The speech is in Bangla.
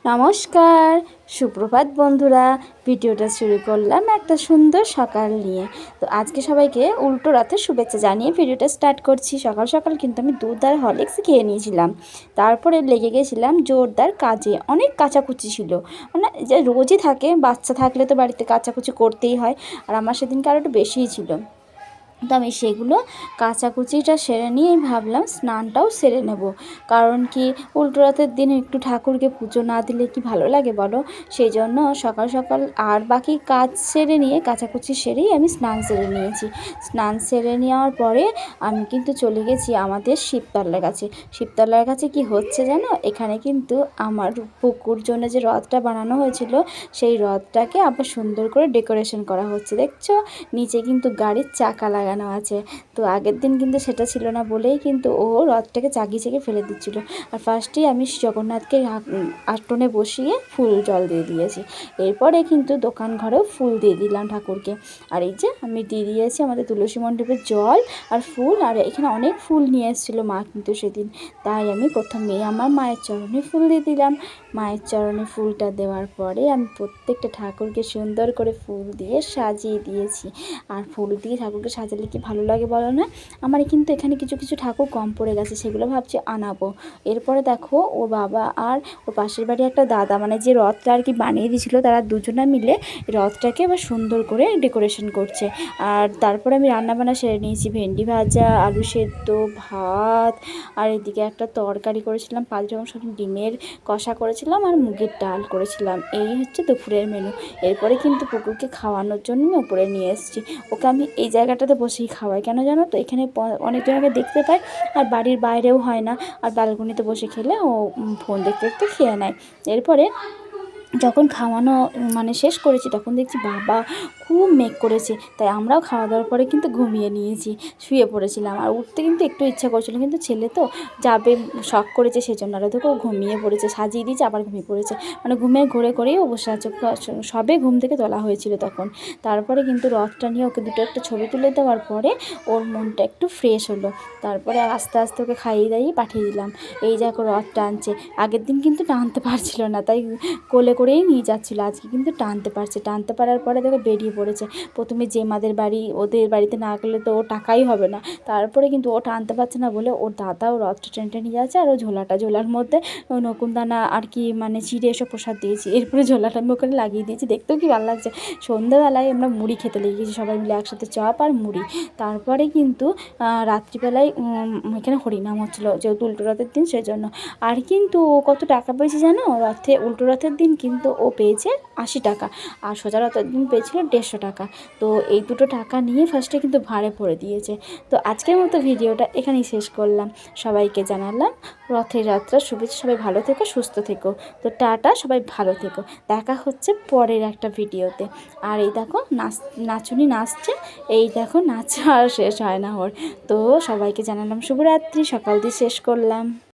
নমস্কার, সুপ্রভাত বন্ধুরা। ভিডিওটা শুরু করলাম একটা সুন্দর সকাল নিয়ে। তো আজকে সবাইকে উল্টো রথের শুভেচ্ছা জানিয়ে ভিডিওটা স্টার্ট করছি। সকাল সকাল কিন্তু আমি দুধ আর হরলিক্স খেয়ে নিয়েছিলাম। তারপরে লেগে গেছিলাম জোরদার কাজে। অনেক কাচাকুচি ছিল, মানে যে রোজই থাকে, বাচ্চা থাকলে তো বাড়িতে কাচাকুচি করতেই হয়। আর আমার সেদিনকে আরও একটু বেশিই ছিল। তো আমি সেগুলো কাচাকুচিটা সেরে নিয়েই ভাবলাম স্নানটাও সেরে নেব। কারণ কি, উল্টো রথের দিন একটু ঠাকুরকে পুজো না দিলে কি ভালো লাগে বলো? সেই জন্য সকাল সকাল আর বাকি কাজ সেরে নিয়ে কাচাকুচি সেরেই আমি স্নান সেরে নিয়েছি। স্নান সেরে নেওয়ার পরে আমি কিন্তু চলে গেছি আমাদের শিবতলার কাছে। শিবতলার কাছে কি হচ্ছে জানো? এখানে কিন্তু আমার পুকুর জন্য যে রথটা বানানো হয়েছিল, সেই রথটাকে আবার সুন্দর করে ডেকোরেশন করা হচ্ছে। দেখছো, নিচে কিন্তু গাড়ির চাকা লাগানো আছে। তো আগের দিন কিন্তু সেটা ছিল না বলেই কিন্তু ও রথটাকে চাগিয়ে চাগিয়ে ফেলে দিচ্ছিল। আর ফার্স্টেই আমি জগন্নাথকে আটনে বসিয়ে ফুল জল দিয়ে দিয়েছি। এরপরে কিন্তু দোকান ঘরেও ফুল দিয়ে দিলাম ঠাকুরকে। আর এই যে আমি দিয়ে দিয়েছি আমাদের তুলসী মণ্ডপের জল আর ফুল। আর এখানে অনেক ফুল নিয়ে এসেছিলো মা কিন্তু সেদিন। তাই আমি প্রথমে আমার মায়ের চরণে ফুল দিয়ে দিলাম। মায়ের চরণে ফুলটা দেওয়ার পরে আমি প্রত্যেকটা ঠাকুরকে সুন্দর করে ফুল দিয়ে সাজিয়ে দিয়েছি। আর ফুল দিয়ে ঠাকুরকে সাজালে কি ভালো লাগে বলো না? আমার কিন্তু এখানে কিছু কিছু ঠাকুর কম পড়ে গেছে, সেগুলো ভাবছি আনাবো। এরপরে দেখো, ওর বাবা আর ওর পাশের বাড়ি একটা দাদা, মানে যে রথটা আর কি বানিয়ে দিয়েছিলো, তারা দুজনা মিলে রথটাকে আবার সুন্দর করে ডেকোরেশন করছে। আর তারপরে আমি রান্নাবান্না সেরে নিয়েছি। ভেন্ডি ভাজা, আলু সেদ্ধ, ভাত, আর এদিকে একটা তরকারি করেছিলাম 5 রকম সব, ডিমের কষা করেছিলাম আর মুগের ডাল করেছিলাম। এই হচ্ছে দুপুরের মেনু। এরপরে কিন্তু পুকুরকে খাওয়ানোর জন্য আমি উপরে নিয়ে এসেছি। ওকে আমি এই জায়গাটাতে বসেই খাওয়াই, কেন জানো তো? এখানে অনেকজনকে দেখতে পাই, আর বাড়ির বাইরেও হয় না। আর ব্যালকনিতে বসে খেলে ও ফোন দেখতে দেখতে খেয়ে নেয়। এরপরে যখন খাওয়ানো মানে শেষ করেছি, তখন দেখছি বাবা খুব মেঘ করেছে। তাই আমরাও খাওয়া দাওয়ার পরে কিন্তু ঘুমিয়ে নিয়েছি, শুয়ে পড়েছিলাম। আর উঠতে কিন্তু একটু ইচ্ছা করছিল, কিন্তু ছেলে তো যাবে শখ করেছে, সেজন্য আর ওদেরকেও ঘুমিয়ে পড়েছে, সাজিয়ে দিয়েছে আবার ঘুমিয়ে পড়েছে। মানে ঘুমিয়ে ঘুরে ঘুরেই ও বসে আছে। সবে ঘুম থেকে তোলা হয়েছিল তখন। তারপরে কিন্তু রথটা নিয়ে ওকে দুটো একটা ছবি তুলে দেওয়ার পরে ওর মনটা একটু ফ্রেশ হলো। তারপরে আস্তে আস্তে ওকে খাইয়ে দাইয়ে পাঠিয়ে দিলাম। এই দেখো রথ টানছে। আগের দিন কিন্তু টানতে পারছিল না, তাই কোলে করেই নিয়ে যাচ্ছিলো। আজকে কিন্তু টানতে পারছে। টানতে পারার পরে দেখো বেরিয়ে পড়েছে। প্রথমে জেমাদের বাড়ি, ওদের বাড়িতে না গেলে তো ও টাকাই হবে না। তারপরে কিন্তু ও টানতে পারছে না বলে ওর দাদা ও রথটা টেনে নিয়ে যাচ্ছে। আর ও ঝোলার মধ্যে নকুনদানা আর কি মানে চিড়ে এসব প্রসাদ দিয়েছি। এরপরে ঝোলাটা আমি ওখানে লাগিয়ে দিয়েছি। দেখতেও কি ভালো লাগছে। সন্ধ্যাবেলায় আমরা মুড়ি খেতে লেগে গেছি সবাই মিলে একসাথে, চপ আর মুড়ি। তারপরে কিন্তু রাত্রিবেলায় এখানে হরিনাম হচ্ছিলো, যেহেতু উল্টো রথের দিন সেজন্য। আর কিন্তু ও কত টাকা পেয়েছে জানো? উল্টো রথের দিন কিন্তু ও পেয়েছে 80 টাকা, আর সোজা রথের দিন পেয়েছিল 150 টাকা। তো এই দুটো টাকা নিয়ে ফার্স্টে কিন্তু ভাড়ে ভরে দিয়েছে। তো আজকের মতো ভিডিওটা এখানেই শেষ করলাম। সবাইকে জানালাম রথের যাত্রার শুভেচ্ছা। সবাই ভালো থেকো, সুস্থ থেকো। তো টাটা, সবাই ভালো থেকো। দেখা হচ্ছে পরের একটা ভিডিওতে। আর এই দেখো নাচুনি নাচছে। এই দেখো নাচ আর শেষ হয় না ওর। তো সবাইকে জানালাম শুভরাত্রি, সকাল দিয়ে শেষ করলাম।